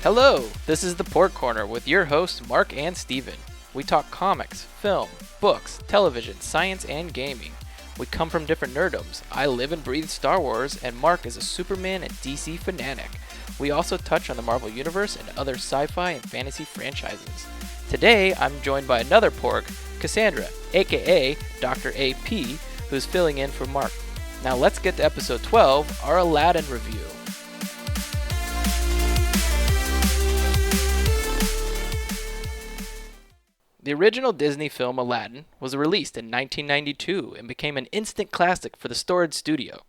Hello, this is the Porgcorner with your hosts Mark and Steven. We talk comics, film, books, television, science, and gaming. We come from different nerdoms. I live and breathe Star Wars, and Mark is a Superman and DC fanatic. We also touch on the Marvel Universe and other sci-fi and fantasy franchises. Today, I'm joined by another Porg, Cassandra, aka Dr. AP, who's filling in for Mark. Now let's get to episode 12, our Aladdin review. The original Disney film Aladdin was released in 1992 and became an instant classic for the storied studio.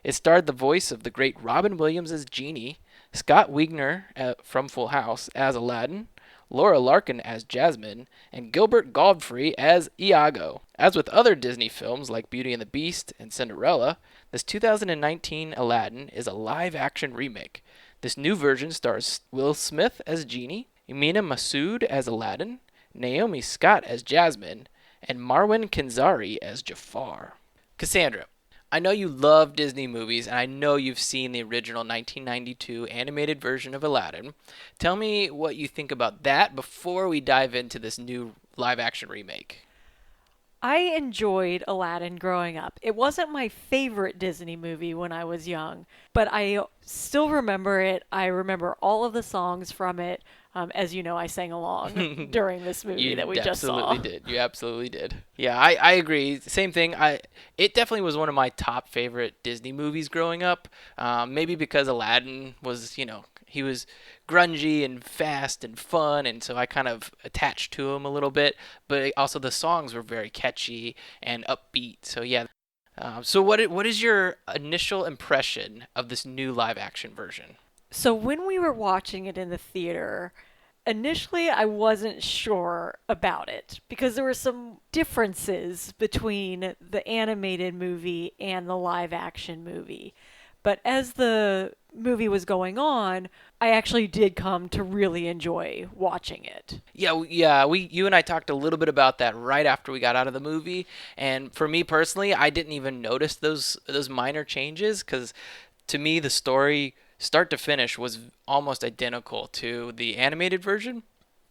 It starred the voice of the great Robin Williams as Genie, Scott Wigner from Full House as Aladdin, Laura Larkin as Jasmine, and Gilbert Goldfrey as Iago. As with other Disney films like Beauty and the Beast and Cinderella, this 2019 Aladdin is a live-action remake. This new version stars Will Smith as Genie, Emina Massoud as Aladdin, Naomi Scott as Jasmine, and Marwan Kenzari as Jafar. Cassandra, I know you love Disney movies, and I know you've seen the original 1992 animated version of Aladdin. Tell me what you think about that before we dive into this new live-action remake. I enjoyed Aladdin growing up. It wasn't my favorite Disney movie when I was young, but I still remember it. I remember all of the songs from it. As you know, I sang along during this movie that we just saw. You absolutely did. Yeah, I agree. Same thing. It definitely was one of my top favorite Disney movies growing up. Maybe because Aladdin was, he was grungy and fast and fun, and so I kind of attached to him a little bit. But also the songs were very catchy and upbeat. So yeah. So what is your initial impression of this new live action version? So when we were watching it in the theater, initially I wasn't sure about it because there were some differences between the animated movie and the live action movie. But as the movie was going on, I actually did come to really enjoy watching it. Yeah, you and I talked a little bit about that right after we got out of the movie, and for me personally, I didn't even notice those minor changes because to me the story start to finish was almost identical to the animated version.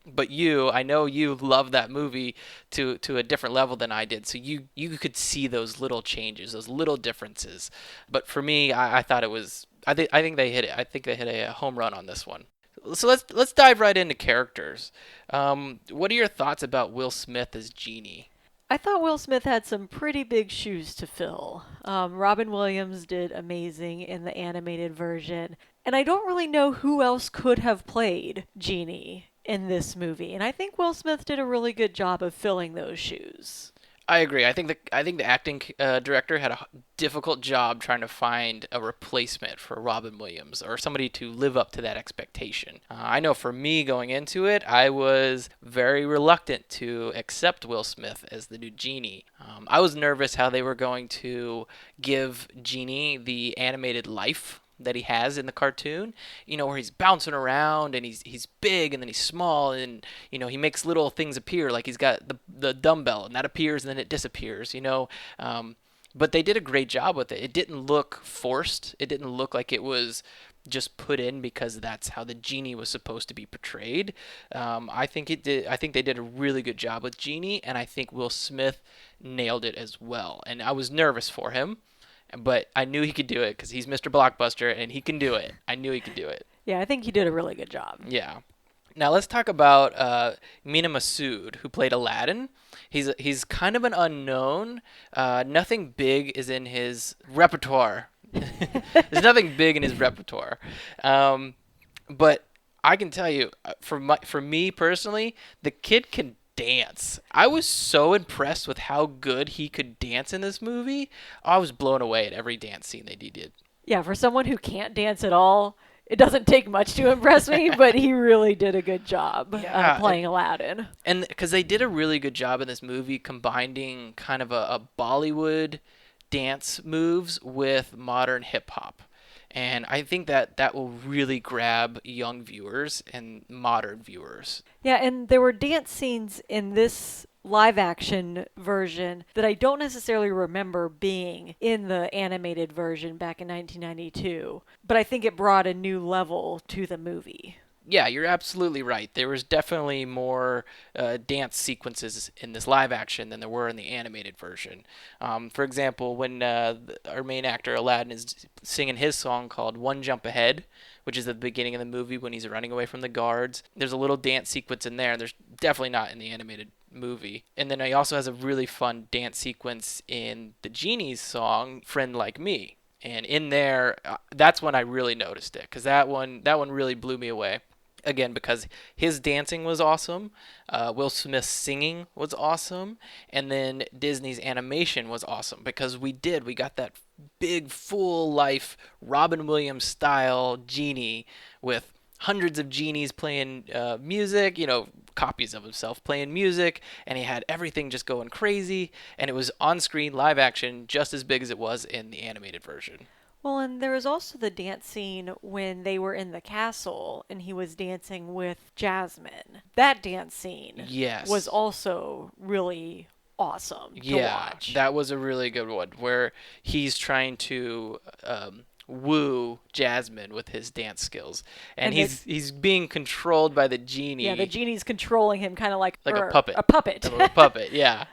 But I know you love that movie to a different level than I did. So you could see those little changes, those little differences. But for me, I thought it was I think they hit it. I think they hit a home run on this one. So let's dive right into characters. What are your thoughts about Will Smith as Genie? I thought Will Smith had some pretty big shoes to fill. Robin Williams did amazing in the animated version. And I don't really know who else could have played Genie in this movie. And I think Will Smith did a really good job of filling those shoes. I agree. I think the acting director had a difficult job trying to find a replacement for Robin Williams or somebody to live up to that expectation. I know for me going into it, I was very reluctant to accept Will Smith as the new Genie. I was nervous how they were going to give Genie the animated life that he has in the cartoon, where he's bouncing around and he's big and then he's small and he makes little things appear, like he's got the dumbbell and that appears and then it disappears, but they did a great job with it. It didn't look forced. It didn't look like it was just put in because that's how the Genie was supposed to be portrayed. I think they did a really good job with Genie, and I think Will Smith nailed it as well. And I was nervous for him, but I knew he could do it because he's Mr. Blockbuster and he can do it. I knew he could do it. Yeah, I think he did a really good job. Yeah. Now let's talk about Emina Massoud, who played Aladdin. He's kind of an unknown. Nothing big is in his repertoire. There's nothing big in his repertoire. But I can tell you, for me personally, the kid can dance. I was so impressed with how good he could dance in this movie. I was blown away at every dance scene that he did. Yeah, for someone who can't dance at all, it doesn't take much to impress me, but he really did a good job playing Aladdin. And because they did a really good job in this movie combining kind of a Bollywood dance moves with modern hip hop. And I think that will really grab young viewers and modern viewers. Yeah, and there were dance scenes in this live action version that I don't necessarily remember being in the animated version back in 1992, but I think it brought a new level to the movie. Yeah, you're absolutely right. There was definitely more dance sequences in this live action than there were in the animated version. For example, when our main actor Aladdin is singing his song called "One Jump Ahead," which is at the beginning of the movie when he's running away from the guards, there's a little dance sequence in there, and there's definitely not in the animated movie. And then he also has a really fun dance sequence in the Genie's song "Friend Like Me." And in there, that's when I really noticed it because that one really blew me away. Again, because his dancing was awesome, Will Smith's singing was awesome, and then Disney's animation was awesome because we got that big full life Robin Williams style genie with hundreds of genies playing music, copies of himself playing music, and he had everything just going crazy, and it was on screen live action just as big as it was in the animated version. Well, and there was also the dance scene when they were in the castle and he was dancing with Jasmine. That dance scene was Yes. also really awesome to Yeah, watch. that was a really good one where he's trying to woo Jasmine with his dance skills, and And he's being controlled by the the genie genie's controlling him kind of like like a or puppet, a puppet. a little puppet. Yeah,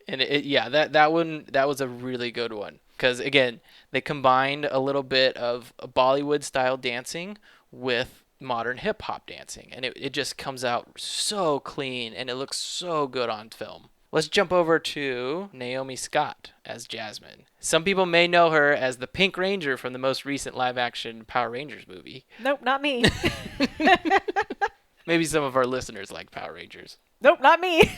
and yeah, that one that was a really good one because again they combined a little bit of Bollywood style dancing with modern hip hop dancing, and it just comes out so clean and it looks so good on film. Let's jump over to Naomi Scott as Jasmine. Some people may know her as the Pink Ranger from the most recent live action Power Rangers movie. Nope, not me. Maybe some of our listeners like Power Rangers. Nope, not me.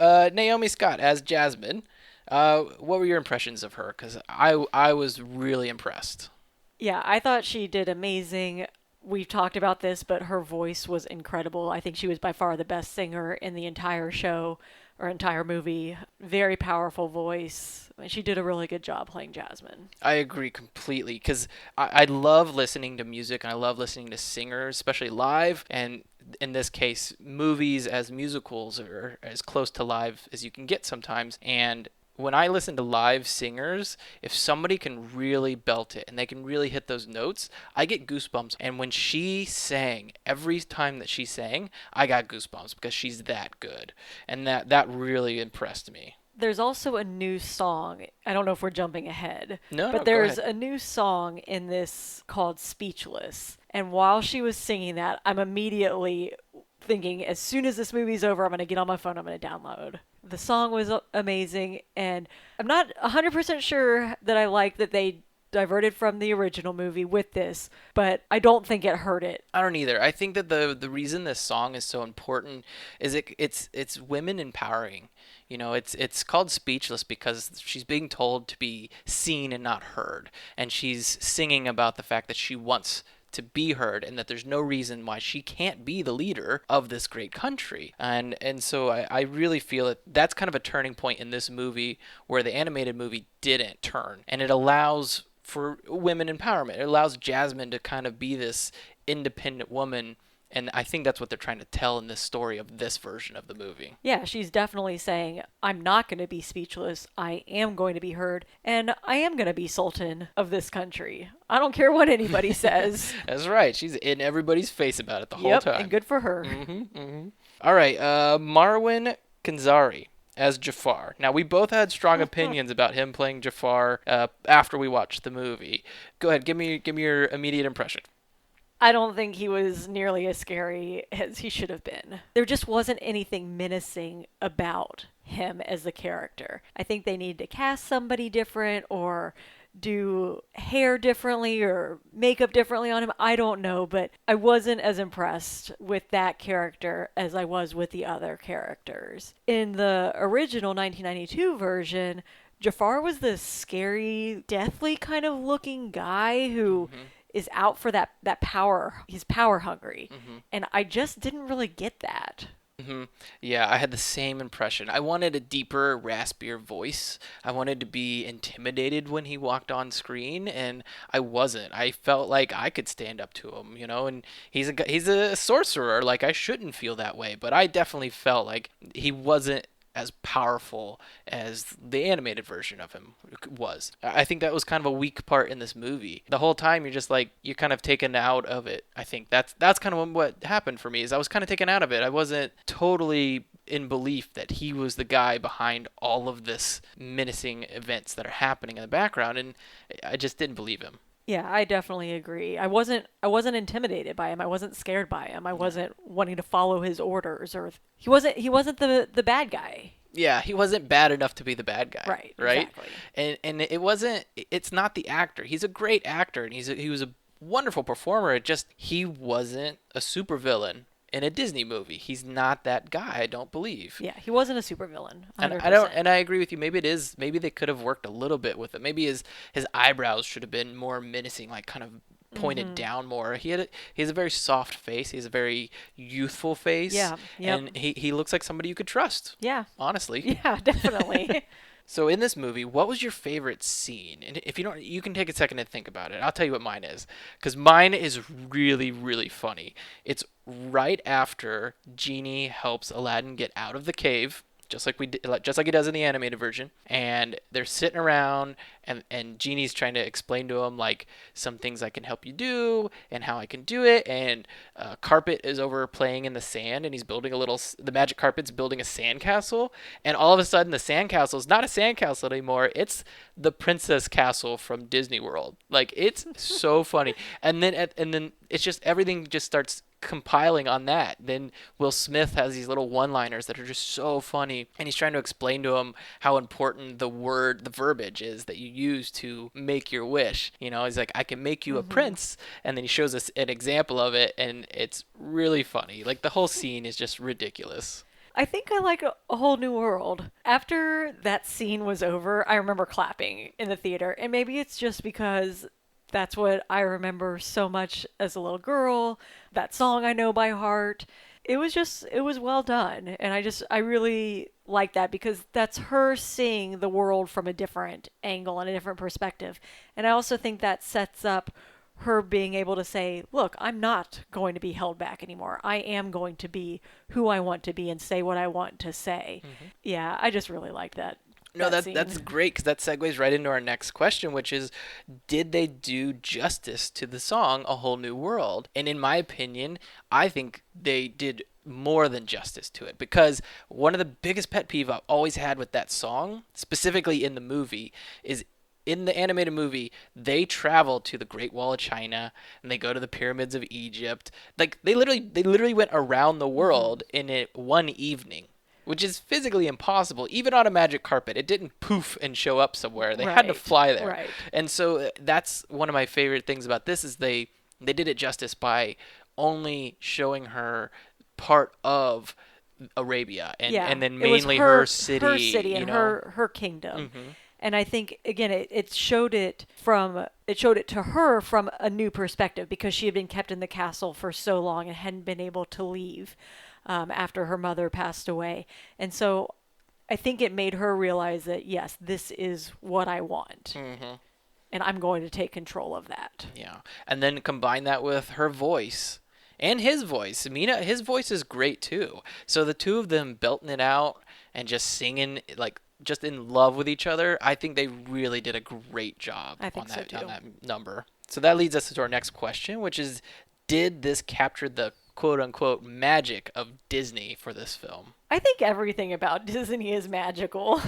Naomi Scott as Jasmine. What were your impressions of her? Because I was really impressed. Yeah, I thought she did amazing. We've talked about this, but her voice was incredible. I think she was by far the best singer in the entire show or entire movie. Very powerful voice. She did a really good job playing Jasmine. I agree completely because I love listening to music and I love listening to singers, especially live. And in this case, movies as musicals are as close to live as you can get sometimes. And when I listen to live singers, if somebody can really belt it and they can really hit those notes, I get goosebumps. And when she sang, every time that she sang, I got goosebumps because she's that good. And that really impressed me. There's also a new song. I don't know if we're jumping ahead, No, but no, go there's ahead. a new song in this called Speechless. And while she was singing that, I'm immediately thinking, as soon as this movie's over, I'm going to get on my phone, I'm going to download. The song was amazing, and I'm not 100% sure that I like that they diverted from the original movie with this, but I don't think it hurt it. I don't either. I think that the reason this song is so important is it's women empowering. It's called Speechless because she's being told to be seen and not heard, and she's singing about the fact that she wants to be heard and that there's no reason why she can't be the leader of this great country. And so I really feel that that's kind of a turning point in this movie where the animated movie didn't turn. And it allows for women empowerment. It allows Jasmine to kind of be this independent woman. And I think that's what they're trying to tell in this story of this version of the movie. Yeah, she's definitely saying, I'm not going to be speechless. I am going to be heard. And I am going to be Sultan of this country. I don't care what anybody says. That's right. She's in everybody's face about it the whole Yep, and time. good for her. All right, Marwan Kanzari as Jafar. Now we both had strong opinions about him playing Jafar after we watched the movie. Go ahead, give me your immediate impression. I don't think he was nearly as scary as he should have been. There just wasn't anything menacing about him as a character. I think they need to cast somebody different or do hair differently or makeup differently on him. I don't know, but I wasn't as impressed with that character as I was with the other characters. In the original 1992 version, Jafar was this scary, deathly kind of looking guy who is out for that power. He's power hungry. And I just didn't really get that. Hmm. Yeah, I had the same impression. I wanted a deeper, raspier voice. I wanted to be intimidated when he walked on screen, and I wasn't. I felt like I could stand up to him, and he's a sorcerer. Like I shouldn't feel that way, but I definitely felt like he wasn't as powerful as the animated version of him was. I think that was kind of a weak part in this movie. The whole time you're just like you're kind of taken out of it. I think that's kind of what happened for me is I was kind of taken out of it. I wasn't totally in belief that he was the guy behind all of this menacing events that are happening in the background, and I just didn't believe him. Yeah, I definitely agree. I wasn't intimidated by him. I wasn't scared by him. I No. wasn't wanting to follow his orders or he wasn't the bad guy. Yeah, he wasn't bad enough to be the bad guy, Right, right? exactly. And it wasn't. It's not the actor. He's a great actor, and he was a wonderful performer. It just he wasn't a supervillain in a Disney movie. He's not that guy. I don't believe. Yeah, he wasn't a supervillain, And I don't. 100%. And I agree with you. Maybe it is. Maybe they could have worked a little bit with it. Maybe his eyebrows should have been more menacing, like kind of pointed Mhm. down more. He has a very soft face. He has a very youthful face, Yeah, yep. and he looks like somebody you could trust. Yeah. Honestly. Yeah, definitely. So in this movie, what was your favorite scene? And if you don't, you can take a second to think about it. I'll tell you what mine is, because mine is really, really funny. It's right after Genie helps Aladdin get out of the cave, just like just like he does in the animated version. And they're sitting around, and Genie's trying to explain to him like some things I can help you do and how I can do it. And Carpet is over playing in the sand, and he's building the magic carpet's building a sandcastle, and all of a sudden the sandcastle is not a sandcastle anymore. It's the princess castle from Disney World. Like it's so funny. And then it's just everything just starts compiling on that. Then Will Smith has these little one-liners that are just so funny, and he's trying to explain to him how important the verbiage is that you use to make your wish. He's like, I can make you a Mhm. prince, and then he shows us an example of it, and it's really funny. Like the whole scene is just ridiculous. I think I like a whole new world. After that scene was over, I remember clapping in the theater, and maybe it's just because that's what I remember so much as a little girl, that song I know by heart. It was well done, and I really like that because that's her seeing the world from a different angle and a different perspective. And I also think that sets up her being able to say, "Look, I'm not going to be held back anymore. I am going to be who I want to be and say what I want to say." Mm-hmm. Yeah, I just really like that No, that that's scene. great because that segues right into our next question, which is, did they do justice to the song "A Whole New World"? And in my opinion, I think they did more than justice to it because one of the biggest pet peeve I've always had with that song, specifically in the movie, is in the animated movie they travel to the Great Wall of China and they go to the pyramids of Egypt. Like they literally went around the Hmm. world in it one evening, which is physically impossible. Even on a magic carpet, it didn't poof and show up somewhere. They had to Right, fly there. right. And so that's one of my favorite things about this is they did it justice by only showing her part of Arabia and Yeah, then it was mainly her her city and city. her kingdom. Mhm. And I think again it showed it to her from a new perspective because she had been kept in the castle for so long and hadn't been able to leave after her mother passed away. And so I think it made her realize that yes, this is what I want Mhm. and I'm going to take control of that. Yeah. And then combine that with her voice and his voice. Mina, his voice is great too. So the two of them belting it out and just singing like just in love with each other. I think they really did a great job I think so on too. that number. So that leads us to our next question, which is, did this capture the quote unquote magic of Disney for this film? I think everything about Disney is magical.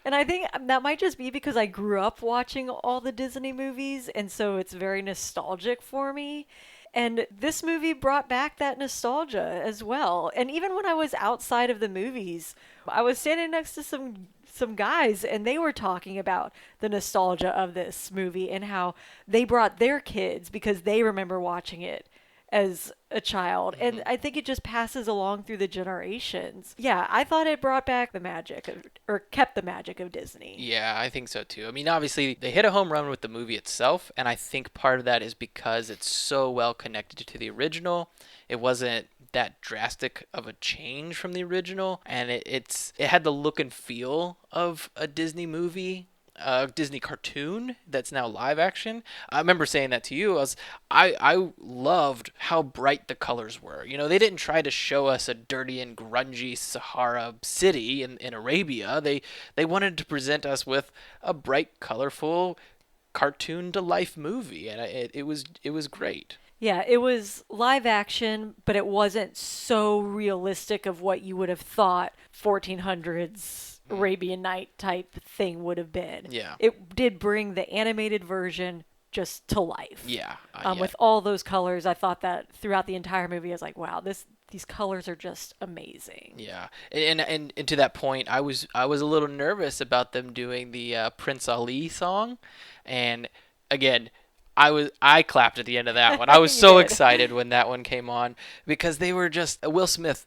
And I think that might just be because I grew up watching all the Disney movies, and so it's very nostalgic for me. And this movie brought back that nostalgia as well. And even when I was outside of the movies, I was standing next to some guys and they were talking about the nostalgia of this movie and how they brought their kids because they remember watching it as a child. And Hmm. I think it just passes along through the generations. Yeah, I thought it brought back the magic of, or kept the magic of Disney. Yeah, I think so too. I mean, obviously, they hit a home run with the movie itself, and I think part of that is because it's so well connected to the original. It wasn't that drastic of a change from the original, and it had the look and feel of a Disney movie, a Disney cartoon that's now live action. I remember saying that to you. I loved how bright the colors were. You know, they didn't try to show us a dirty and grungy Sahara city in Arabia. They wanted to present us with a bright, colorful, cartoon to life movie, and it was great. Yeah, it was live action, but it wasn't so realistic of what you would have thought 1400s Arabian Night type thing would have been. Yeah. It did bring the animated version just to life. Yeah. Yeah. With all those colors, I thought that throughout the entire movie, I was like, wow, these colors are just amazing. Yeah, and to that point, I was a little nervous about them doing the Prince Ali song, and again, I clapped at the end of that one. I was You so did. excited when that one came on because they were just Will Smith.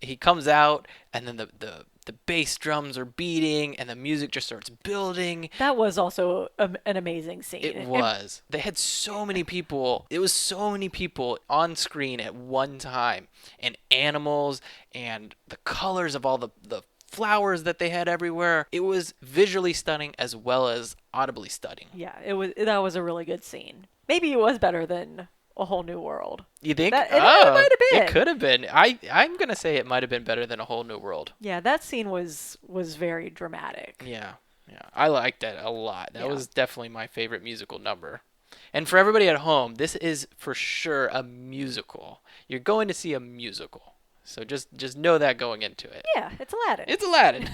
He comes out, and then the bass drums are beating, and the music just starts building. That was also an amazing scene. It was. They had so many people. It was so many people on screen at one time, and animals, and the colors of all the flowers that they had everywhere. It was visually stunning as well as audibly stunning. Yeah, that was a really good scene. Maybe it was better than A Whole New World. You think? It might have been. It could have been. I'm gonna say it might have been better than A Whole New World. Yeah, that scene was very dramatic. Yeah, yeah. I liked that a lot. That Yeah. was definitely my favorite musical number. And for everybody at home, this is for sure a musical. You're going to see a musical. So just know that going into it. Yeah, it's Aladdin. It's Aladdin.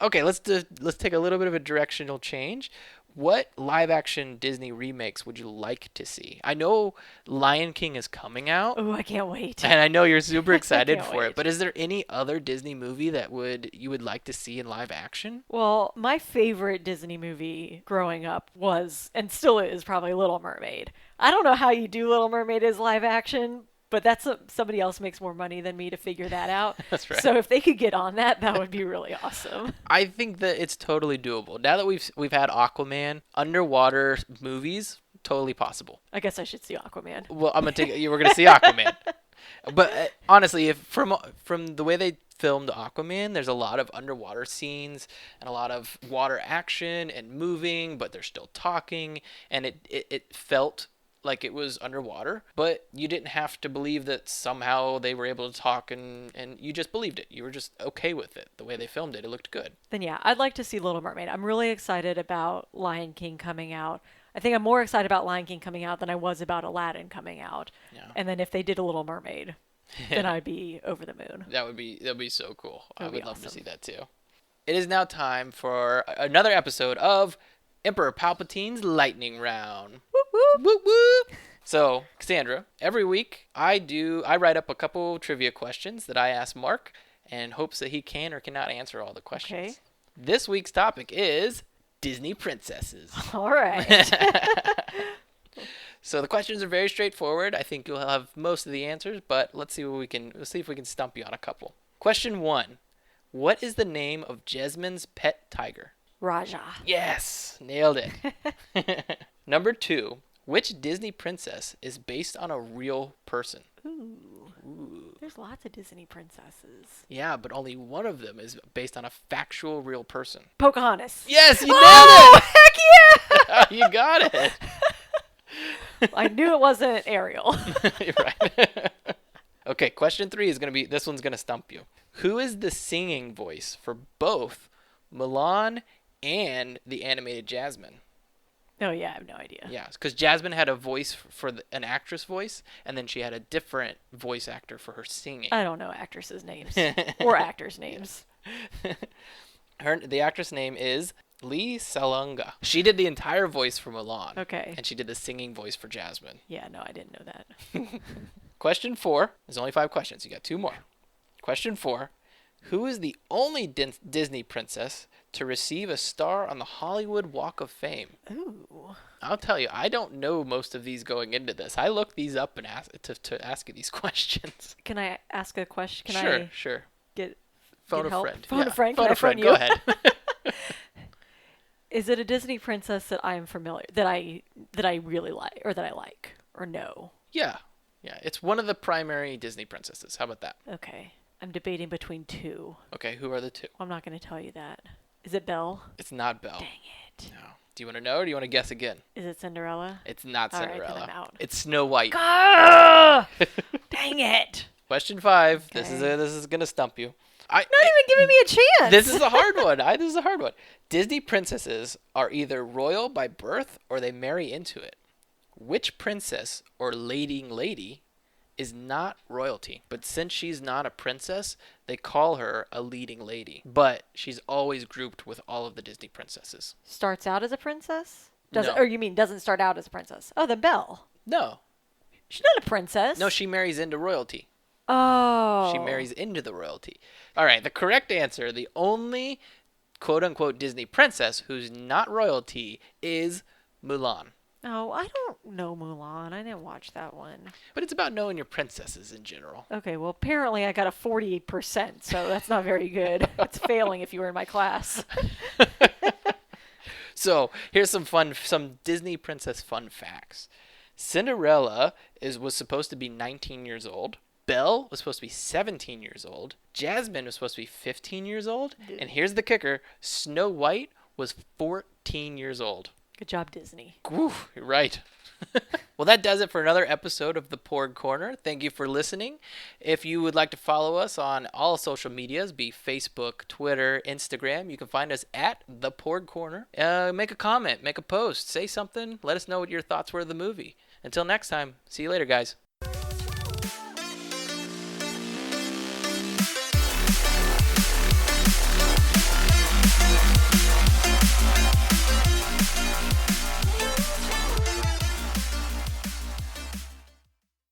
Okay, let's take a little bit of a directional change. What live action Disney remakes would you like to see? I know Lion King is coming out, Oh, I can't wait. and I know you're super excited Can't for it, wait. but is there any other Disney movie that you would like to see in live action? Well, my favorite Disney movie growing up was, and still is, probably Little Mermaid. I don't know how you do Little Mermaid as live action, but somebody else makes more money than me to figure that out. That's right. So if they could get on that, that would be really awesome. I think that it's totally doable. Now that we've had Aquaman, underwater movies, totally possible. I guess I should see Aquaman. Well, I'm gonna take you. We're gonna see Aquaman, but honestly, if from the way they filmed Aquaman, there's a lot of underwater scenes and a lot of water action and moving, but they're still talking, and it felt like it was underwater, but you didn't have to believe that somehow they were able to talk, and you just believed it. You were just okay with it. The way they filmed it, it looked good. Then yeah, I'd like to see Little Mermaid. I'm really excited about Lion King coming out. I think I'm more excited about Lion King coming out than I was about Aladdin coming out. Yeah. And then if they did a Little Mermaid, then I'd be over the moon. That'd be so cool. I That'd be would love to awesome. see that too. It is now time for another episode of Emperor Palpatine's Lightning Round. Whoop whoop. Whoop whoop. So, Cassandra, every week I write up a couple trivia questions that I ask Mark in hopes that he can or cannot answer all the questions. Okay. This week's topic is Disney princesses. All right. So the questions are very straightforward. I think you'll have most of the answers, but let's see if we can stump you on a couple. Question 1. What is the name of Jasmine's pet tiger? Raja. Yes, nailed it. Number 2. Which Disney princess is based on a real person? Ooh. There's lots of Disney princesses. Yeah, but only one of them is based on a factual real person. Pocahontas. Yes, you nailed Oh, it! heck You got it. yeah! I knew it wasn't Ariel. You're right. Okay, question 3 is this one's gonna stump you. Who is the singing voice for both Mulan and the animated Jasmine? Oh, yeah, I have no idea. Yeah, because Jasmine had a voice for an actress voice, and then she had a different voice actor for her singing. I don't know actresses' names or actors' names. The actress name is Lee Salunga. She did the entire voice for Mulan. Okay. And she did the singing voice for Jasmine. Yeah, no, I didn't know that. Question 4. There's only 5 questions. You got 2 more. Question 4. Who is the only Disney princess to receive a star on the Hollywood Walk of Fame? Ooh. I'll tell you, I don't know most of these going into this. I looked these up and to ask you these questions. Can I ask a question? Can Sure, I sure. get Phone a help? friend. Phone a friend? Phone Can a I phone friend. you? Go ahead. Is it a Disney princess that I am familiar that I really like or that I like or no? Yeah. Yeah, it's one of the primary Disney princesses. How about that? Okay. I'm debating between two. Okay, who are the two? I'm not going to tell you that. Is it Belle? It's not Belle. Dang it. No. Do you want to know or do you want to guess again? Is it Cinderella? It's not All right, then Cinderella. I'm out. It's Snow White. Gah! Dang it. Question 5. Okay. This is gonna stump you. Not even giving me a chance. This is a hard one. This is a hard one. Disney princesses are either royal by birth or they marry into it. Which princess or leading lady is not royalty? But since she's not a princess, they call her a leading lady. But she's always grouped with all of the Disney princesses. Starts out as a princess? No. Or you mean doesn't start out as a princess? Oh, then Belle. No. She's not a princess. No, she marries into royalty. Oh. She marries into the royalty. All right, the correct answer, the only quote-unquote Disney princess who's not royalty is Mulan. Oh, I don't know Mulan. I didn't watch that one. But it's about knowing your princesses in general. Okay, well, apparently I got a 48%, so that's not very good. It's failing if you were in my class. So here's some Disney princess fun facts. Cinderella was supposed to be 19 years old. Belle was supposed to be 17 years old. Jasmine was supposed to be 15 years old. Dude. And here's the kicker. Snow White was 14 years old. Good job, Disney. Oof, you're right. Well, that does it for another episode of the Porgcorner. Thank you for listening. If you would like to follow us on all social medias, be Facebook, Twitter, Instagram, you can find us at the Porgcorner. Make a comment, make a post, say something. Let us know what your thoughts were of the movie. Until next time, see you later, guys.